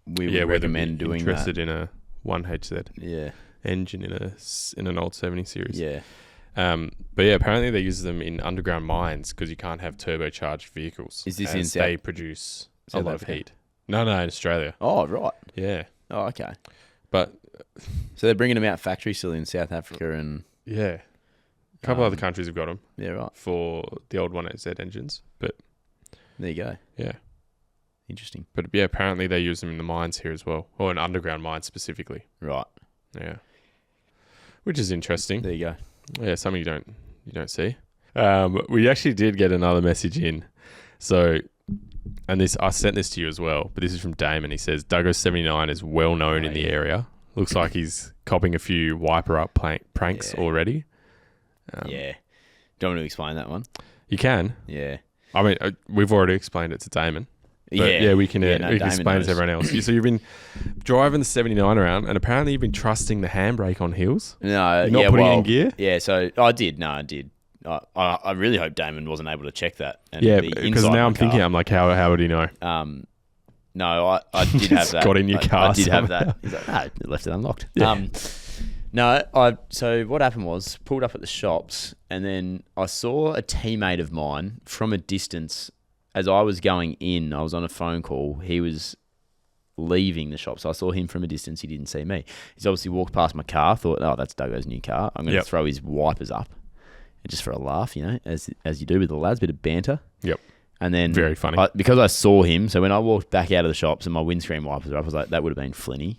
we would whether recommend be doing interested that. in a 1HZ Yeah, engine in an old 70 series. yeah. But yeah, apparently they use them in underground mines because you can't have turbocharged vehicles. Is this as in South- they produce a South lot of Africa? heat. No, in Australia. Oh, right. Yeah. Oh, okay. But So they're bringing them out factory still in South Africa and... yeah, a couple other countries have got them. Yeah, right. For the old 180Z engines. But there you go. Yeah. Interesting. But yeah, apparently they use them in the mines here as well. Or in underground mines specifically. Right. Yeah. Which is interesting. There you go. Yeah, something you don't see. We actually did get another message in. So, and this I sent this to you as well, but this is from Damon. He says Duggo 79 is well known in the area. Looks like he's copping a few wiper up pranks already. Yeah. Do you want me to explain that one? You can. Yeah. I mean, we've already explained it to Damon. But we can explain it to everyone else. So you've been driving the 79 around, and apparently you've been trusting the handbrake on hills. No, you're not putting it in gear. Yeah, so I did. No, I did. I really hope Damon wasn't able to check that. And because now I'm thinking, I'm like, how would he know? No, I did have that. Got in your car. I ddid have that. He's like, no, left it unlocked. Yeah. So what happened was, pulled up at the shops, and then I saw a teammate of mine from a distance. As I was going in, I was on a phone call. He was leaving the shop, so I saw him from a distance. He didn't see me. He's obviously walked past my car, thought, oh, that's Duggo's new car. I'm going to throw his wipers up, just for a laugh, as you do with the lads, bit of banter. Yep. And then very funny. Because I saw him, so when I walked back out of the shops and my windscreen wipers were up, I was like, that would have been Flinny,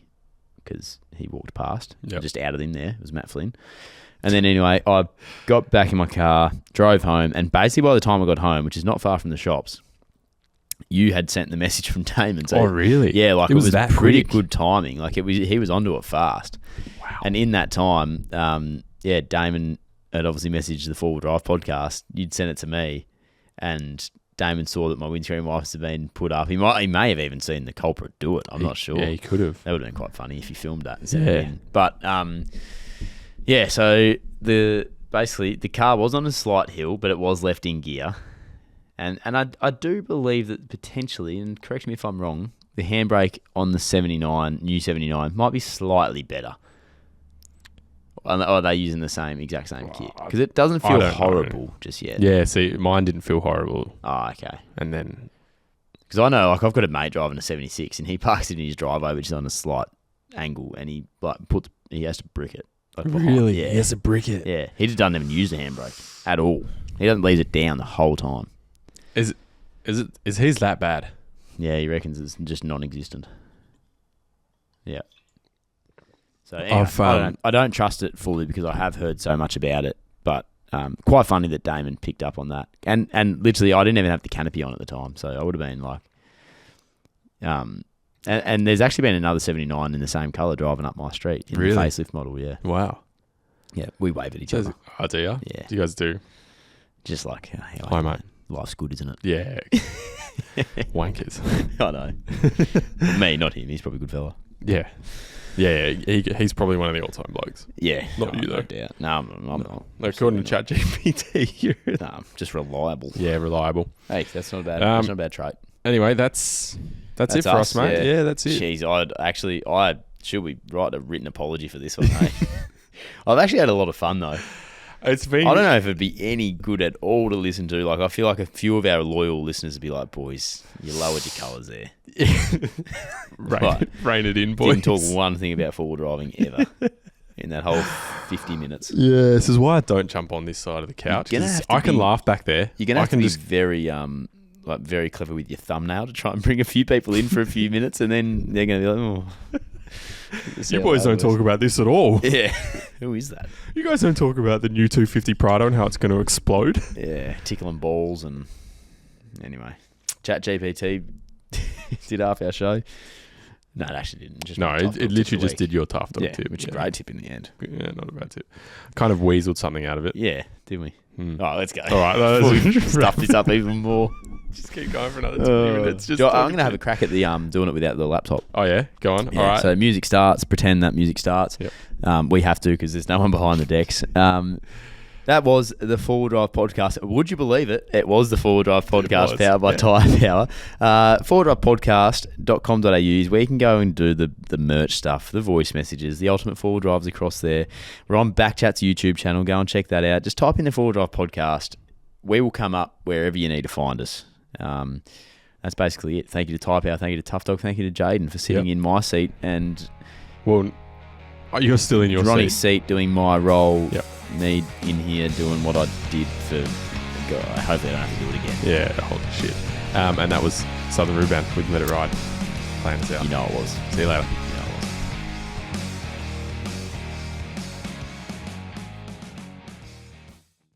because he walked past. Yep. Just outed him there. It was Matt Flynn. And then anyway, I got back in my car, drove home, and basically by the time I got home, which is not far from the shops, you had sent the message from Damon. So, oh, really? Yeah, like it was that pretty quick. good timing. Like he was onto it fast. Wow. And in that time, Damon had obviously messaged the 4-Wheel Drive podcast. You'd sent it to me, and Damon saw that my windscreen wipers had been put up. He may have even seen the culprit do it. I'm not sure. Yeah, he could have. That would have been quite funny if he filmed that and sent it in. But so basically the car was on a slight hill, but it was left in gear. And I do believe that potentially, and correct me if I'm wrong, the handbrake on the new 79 might be slightly better. Or are they using the exact same kit? Because it doesn't feel horrible just yet. Yeah, see, mine didn't feel horrible. Oh, okay. And then... Because I know, like, I've got a mate driving a 76, and he parks it in his driveway, which is on a slight angle, and he has to brick it. Like, really? Yeah. He has to brick it? Yeah. He just doesn't even use the handbrake at all. He doesn't leave it down the whole time. Is his that bad? Yeah, he reckons it's just non-existent. Yeah. So anyway, I don't trust it fully because I have heard so much about it, but quite funny that Damon picked up on that. And literally, I didn't even have the canopy on at the time, so I would have been like... And there's actually been another 79 in the same colour driving up my street in the facelift model, yeah. Wow. Yeah, we wave at each other. Oh, do you? Yeah. Do you guys do? Just like, hi, mate. Life's good, isn't it? Yeah. Wankers. I know. Me, not him. He's probably a good fella. Yeah. Yeah, he's probably one of the all-time blokes. Yeah. Not you, though. No doubt. No, I'm not. No, according to ChatGPT, you're... No, I'm just reliable. Yeah, reliable. Hey, that's not a bad, that's not a bad trait. Anyway, that's it for us, mate. Yeah, that's it. Jeez, should we write a written apology for this one, mate? I've actually had a lot of fun, though. I don't know if it'd be any good at all to listen to. Like, I feel like a few of our loyal listeners would be like, boys, you lowered your colours there. Rein it in, boys. Didn't talk one thing about 4-wheel driving ever in that whole 50 minutes. Yeah, this is why I don't jump on this side of the couch. I can laugh back there. You're going to have to be very clever with your thumbnail to try and bring a few people in for a few minutes, and then they're going to be like, oh... You boys don't talk about this at all. Yeah. Who is that? You guys don't talk about the new 250 Prado and how it's going to explode. Yeah, tickling balls and... Anyway. ChatGPT did half our show. No, it actually didn't. It literally just did your tough dog tip. Which is a great tip in the end. Yeah, not a bad tip. Kind of weaseled something out of it. Yeah, did we? Oh, let's go. All right. Stuff this up even more. Just keep going for another 20 minutes. I'm going to have a crack at the doing it without the laptop. Oh, yeah? Go on. Yeah, all right. So music starts. Pretend that music starts. Yep. We have to because there's no one behind the decks. That was the 4-Wheel Drive podcast. Would you believe it? It was the 4-Wheel Drive podcast powered by Tyrepower. 4wheeldrivepodcast.com.au is where you can go and do the merch stuff, the voice messages, the ultimate 4-wheel drives across there. We're on BackChat's YouTube channel. Go and check that out. Just type in the 4-Wheel Drive podcast. We will come up wherever you need to find us. That's basically it. Thank you to Tyrepower. Thank you to Toughdog. Thank you to Jaden for sitting in my seat and Well, you're still in your Ronnie's seat. seat doing my role. Yep. Me in here doing what I did for. Hopefully, I don't have to do it again. Yeah, holy shit. And that was Southern Ruban with Let It Ride. Playing us out. You know it was. See you later.